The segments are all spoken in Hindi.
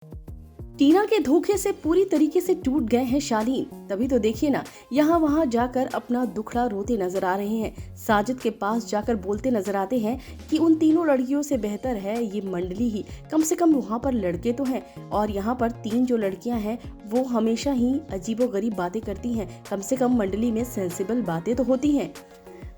टीना के धोखे से पूरी तरीके से टूट गए हैं शालीन। तभी तो देखिए ना, यहाँ वहाँ जाकर अपना दुखड़ा रोते नजर आ रहे हैं। साजिद के पास जाकर बोलते नजर आते हैं कि उन तीनों लड़कियों से बेहतर है ये मंडली ही, कम से कम वहाँ पर लड़के तो हैं, और यहाँ पर तीन जो लड़कियां हैं वो हमेशा ही अजीबोगरीब बातें करती हैं। कम से कम मंडली में सेंसिबल बातें तो होती हैं।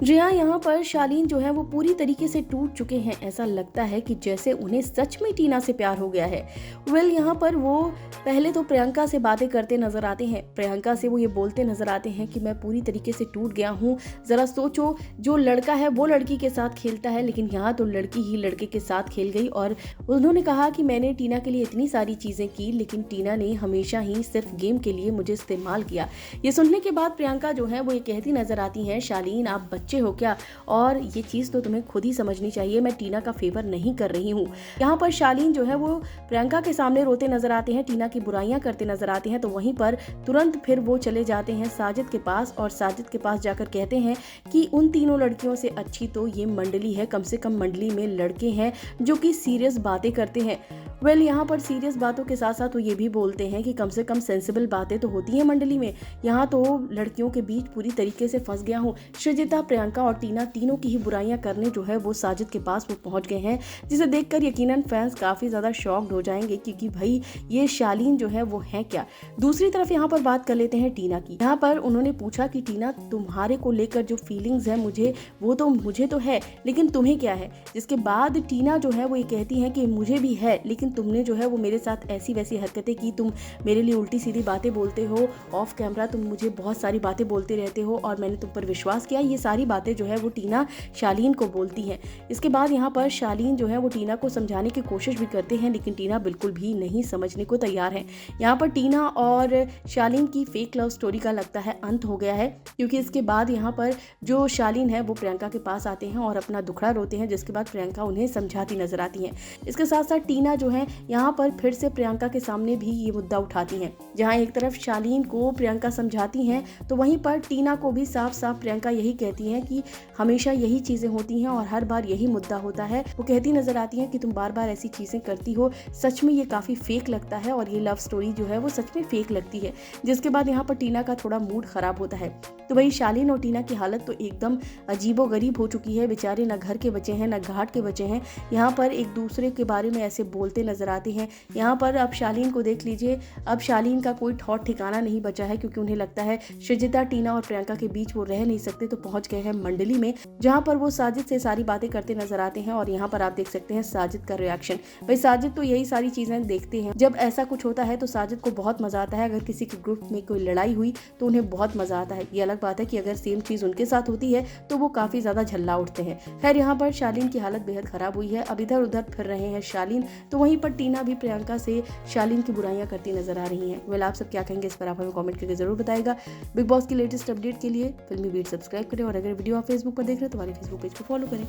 जी हाँ, यहाँ पर शालीन जो है वो पूरी तरीके से टूट चुके हैं। ऐसा लगता है कि जैसे उन्हें सच में टीना से प्यार हो गया है। यहाँ पर वो पहले तो प्रियंका से बातें करते नजर आते हैं। प्रियंका से वो ये बोलते नजर आते हैं कि मैं पूरी तरीके से टूट गया हूँ। जरा सोचो, जो लड़का है वो लड़की के साथ खेलता है, लेकिन यहाँ तो लड़की ही लड़के के साथ खेल गई। और उन्होंने कहा कि मैंने टीना के लिए इतनी सारी चीजें की, लेकिन टीना ने हमेशा ही सिर्फ गेम के लिए मुझे इस्तेमाल किया। ये सुनने के बाद प्रियंका जो है वो ये कहती नजर आती है, शालीन आप बच्चे हो क्या, और ये चीज तो तुम्हें खुद ही समझनी चाहिए, मैं टीना का फेवर नहीं कर रही हूँ। यहाँ पर शालीन जो है वो प्रियंका के सामने रोते नजर आते हैं, टीना की बुराइयां करते नजर आते हैं। तो वहीं पर तुरंत फिर वो चले जाते हैं साजिद के पास, और साजिद के पास जाकर कहते हैं कि उन तीनों लड़कियों से अच्छी तो ये मंडली है, कम से कम मंडली में लड़के हैं जो कि सीरियस बातें करते हैं। यहाँ पर सीरियस बातों के साथ साथ वो ये भी बोलते हैं कि कम से कम सेंसिबल बातें तो होती हैं मंडली में। यहाँ तो लड़कियों के बीच पूरी तरीके से फंस गया हूँ। सृजिता, प्रियंका और टीना तीनों की ही बुराइयां करने जो है वो साजिद के पास वो पहुंच गए हैं, जिसे देखकर यकीनन फैंस काफी ज्यादा शॉक्ड हो जाएंगे, क्योंकि भाई ये शालीन जो है वो है क्या। दूसरी तरफ यहाँ पर बात कर लेते हैं टीना की। यहाँ पर उन्होंने पूछा कि टीना, तुम्हारे को लेकर जो फीलिंग्स है मुझे तो है, लेकिन तुम्हें क्या है। जिसके बाद टीना जो है वो ये कहती है कि मुझे भी है, लेकिन तुमने जो है वो मेरे साथ ऐसी वैसी हरकतें की, तुम मेरे लिए उल्टी सीधी बातें बोलते हो, ऑफ कैमरा तुम मुझे बहुत सारी बातें बोलते रहते हो और मैंने तुम पर विश्वास किया। ये सारी बातें जो है वो टीना शालीन को बोलती हैं। इसके बाद यहाँ पर शालीन जो है वो टीना को समझाने की कोशिश भी करते हैं, लेकिन टीना बिल्कुल भी नहीं समझने को तैयार है। यहाँ पर टीना और शालीन की फेक लव स्टोरी का लगता है अंत हो गया है, क्योंकि इसके बाद यहाँ पर जो शालीन है वो प्रियंका के पास आते हैं और अपना दुखड़ा रोते हैं, जिसके बाद प्रियंका उन्हें समझाती नजर आती है। इसके साथ साथ टीना जो है यहाँ पर फिर से प्रियंका के सामने भी ये मुद्दा उठाती हैं। जहाँ एक तरफ शालीन को प्रियंका समझाती हैं, तो वहीं पर टीना को भी साफ साफ प्रियंका यही कहती है कि हमेशा यही चीजें होती हैं और हर बार यही मुद्दा होता है। वो कहती नजर आती है कि तुम बार बार ऐसी चीजें करती हो, सच में ये काफी फेक लगता है और ये लव स्टोरी जो है वो सच में फेक लगती है। जिसके बाद यहाँ पर टीना का थोड़ा मूड खराब होता है। तो वही शालीन और टीना की हालत तो एकदम अजीबो गरीब हो चुकी है। बेचारे न घर के बचे हैं न घाट के बचे हैं, यहाँ पर एक दूसरे के बारे में ऐसे बोलते नजर आते हैं। यहाँ पर अब शालीन को देख लीजिए, अब शालीन का कोई ठौर ठिकाना नहीं बचा है, क्योंकि उन्हें लगता है सृजिता, टीना और प्रियंका के बीच वो रह नहीं सकते, तो पहुंच गए हैं मंडली में, जहां पर वो साजिद से सारी बातें करते नजर आते हैं। और यहाँ पर आप देख सकते हैं साजिद का रिएक्शन। भाई साजिद तो यही सारी चीजें देखते हैं। जब ऐसा कुछ होता है तो साजिद को बहुत मजा आता है। अगर किसी के ग्रुप में कोई लड़ाई हुई तो उन्हें बहुत मजा आता है। ये अलग बात है कि अगर सेम चीज उनके साथ होती है तो वो काफी ज्यादा झल्ला उठते हैं। खैर, यहाँ पर शालीन की हालत बेहद खराब हुई है। अब इधर उधर फिर रहे हैं शालीन, तो वहीं पर टीना भी प्रियंका से शालीन की बुराइयां करती नजर आ रही हैं। आप सब क्या कहेंगे इस पर आप हमें कमेंट करके जरूर बताएगा। बिग बॉस की लेटेस्ट अपडेट के लिए फिल्मी बीट सब्सक्राइब करें, और अगर वीडियो आप फेसबुक पर देख रहे हैं तो हमारे फेसबुक पेज को फॉलो करें।